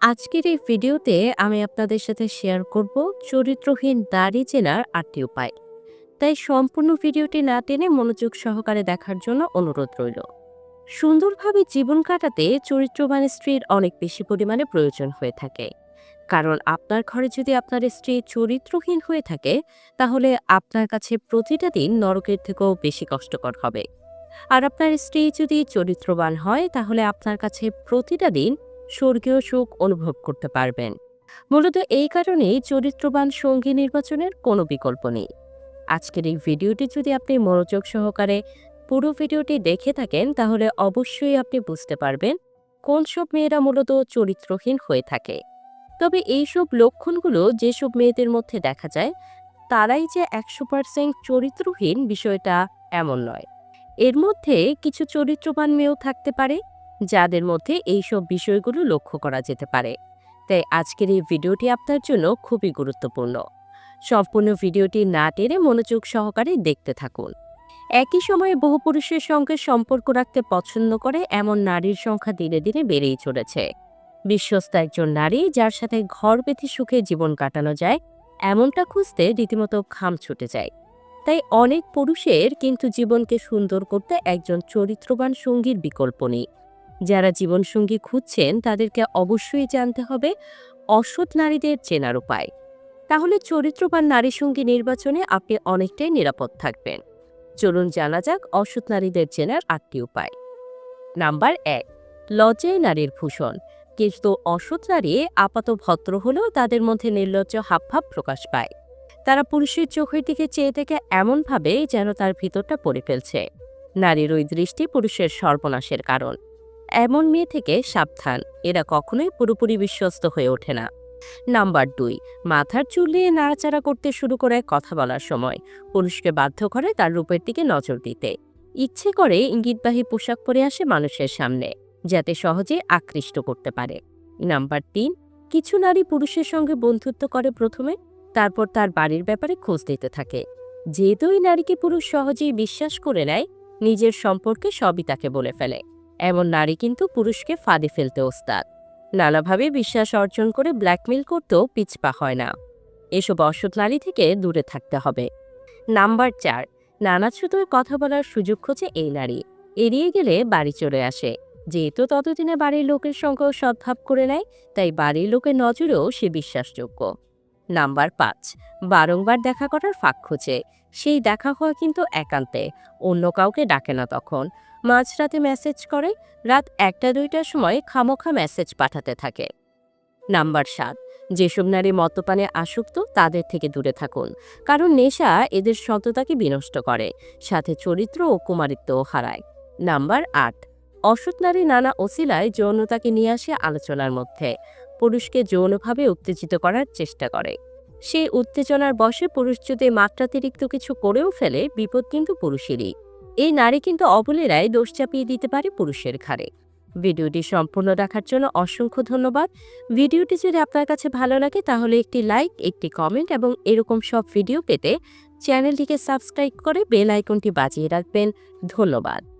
আজকের এই ভিডিওতে আমি আপনাদের সাথে শেয়ার করব চরিত্রহীন নারী চেনার ৮টি উপায়। তাই সম্পূর্ণ ভিডিওটি না টেনে মনোযোগ সহকারে দেখার জন্য অনুরোধ রইল। সুন্দরভাবে জীবন কাটাতে চরিত্রবান স্ত্রীর অনেক বেশি পরিমাণে প্রয়োজন হয়ে থাকে। কারণ আপনার ঘরে যদি আপনার স্ত্রী চরিত্রহীন হয়ে থাকে, তাহলে আপনার কাছে প্রতিটা দিন নরকের থেকেও বেশি কষ্টকর হবে। আর আপনার স্ত্রী যদি চরিত্রবান হয়, তাহলে আপনার কাছে প্রতিটা দিন স্বর্গীয় সুখ অনুভব করতে পারবেন। মূলত এই কারণেই চরিত্রবান সঙ্গী নির্বাচনের কোনো বিকল্প নেই। আজকের এই ভিডিওটি যদি আপনি মনোযোগ সহকারে পুরো ভিডিওটি দেখে থাকেন, তাহলে অবশ্যই আপনি বুঝতে পারবেন কোন সব মেয়েরা মূলত চরিত্রহীন হয়ে থাকে। তবে এইসব লক্ষণগুলো যেসব মেয়েদের মধ্যে দেখা যায়, তারাই যে ১০০% চরিত্রহীন বিষয়টা এমন নয়। এর মধ্যে কিছু চরিত্রবান মেয়েও থাকতে পারে, যাদের মধ্যে এইসব বিষয়গুলো লক্ষ্য করা যেতে পারে। তাই আজকের এই ভিডিওটি আপনার জন্য খুবই গুরুত্বপূর্ণ। সম্পূর্ণ ভিডিওটি না টেনে মনোযোগ সহকারে দেখতে থাকুন। একই সময়ে বহু পুরুষের সঙ্গে সম্পর্ক রাখতে পছন্দ করে এমন নারীর সংখ্যা দিনে দিনে বেড়েই চলেছে। বিশ্বস্ত একজন নারী যার সাথে ঘর বেঁধে সুখে জীবন কাটানো যায়, এমনটা খুঁজতে রীতিমতো ঘাম ছুটে যায়। তাই অনেক পুরুষের কিন্তু জীবনকে সুন্দর করতে একজন চরিত্রবান সঙ্গীর বিকল্প নেই। যারা জীবনসঙ্গী খুঁজছেন, তাদেরকে অবশ্যই জানতে হবে অসৎ নারীদের চেনার উপায়। তাহলে চরিত্রবান নারী সঙ্গী নির্বাচনে আপনি অনেকটাই নিরাপদ থাকবেন। চলুন জানা যাক অসৎ নারীদের চেনার ৮টি উপায়। নাম্বার ১, লজ্জাই নারীর ভূষণ। কিন্তু অসৎ নারী আপাত ভদ্র হলেও তাদের মধ্যে নির্লজ্জ হাবভাব প্রকাশ পায়। তারা পুরুষের চোখের দিকে চেয়ে থেকে এমনভাবে যেন তার ভিতরটা পড়ে ফেলছে। নারীর ওই দৃষ্টি পুরুষের সর্বনাশের কারণ। এমন মেয়ে থেকে সাবধান, এরা কখনোই পুরোপুরি বিশ্বস্ত হয়ে ওঠে না। নাম্বার ২, মাথার চুল নিয়ে নাড়াচাড়া করতে শুরু করে কথা বলার সময়। পুরুষকে বাধ্য করে তার রূপের দিকে নজর দিতে। ইচ্ছে করে ইঙ্গিতবাহী পোশাক পরে আসে মানুষের সামনে, যাতে সহজে আকৃষ্ট করতে পারে। নাম্বার ৩, কিছু নারী পুরুষের সঙ্গে বন্ধুত্ব করে প্রথমে, তারপর তার বাড়ির ব্যাপারে খোঁজ দিতে থাকে। যেহেতু ওই নারীকে পুরুষ সহজেই বিশ্বাস করে নেয়, নিজের সম্পর্কে সবই তাকে বলে ফেলে। এমন নারী কিন্তু পুরুষকে ফাঁদে ফেলতে ওস্তাদ। নানাভাবে বিশ্বাস অর্জন করে ব্ল্যাকমেল করতেও পিছপা হয় না। এসব অসৎ নারী থেকে দূরে থাকতে হবে। নাম্বার ৪, নানা ছুতোয় কথা বলার সুযোগ খোঁজে এই নারী। এড়িয়ে গেলে বাড়ি চলে আসে। যেহেতু ততদিনে বাড়ির লোকের সঙ্গেও সদ্ভাব করে নেয়, তাই বাড়ির লোকের নজরেও সে বিশ্বাসযোগ্য। নাম্বার ৫, বারংবার দেখা করার ফাঁক খোঁজে। সেই দেখা হওয়া কিন্তু একান্তে, অন্য কাউকে ডাকে না। তখন মাঝরাতে মেসেজ করে, রাত ১টা-২টার সময় খামোখা মেসেজ পাঠাতে থাকে। নাম্বার ৭, যেসব নারী মদ্যপানে আসক্ত, তাদের থেকে দূরে থাকুন। কারণ নেশা এদের সততাকে বিনষ্ট করে, সাথে চরিত্র ও কুমারিত্বও হারায়। নাম্বার ৮, অসৎ নারী নানা অছিলায় যৌনতাকে নিয়ে আসে আলোচনার মধ্যে। পুরুষকে যৌনভাবে উত্তেজিত করার চেষ্টা করে। সেই উত্তেজনার বশে পুরুষ যদি মাত্রাতিরিক্ত কিছু করেও ফেলে, বিপদ কিন্তু পুরুষেরই। এই নারী কিন্তু অবলীলায় দোষ চাপিয়ে দিতে পারে পুরুষের ঘাড়ে। ভিডিওটি সম্পূর্ণ দেখার জন্য অসংখ্য ধন্যবাদ। ভিডিওটি যদি আপনার কাছে ভালো লাগে, তাহলে একটি লাইক, একটি কমেন্ট এবং এরকম সব ভিডিও পেতে চ্যানেলটিকে সাবস্ক্রাইব করে বেল আইকনটি বাজিয়ে রাখবেন। ধন্যবাদ।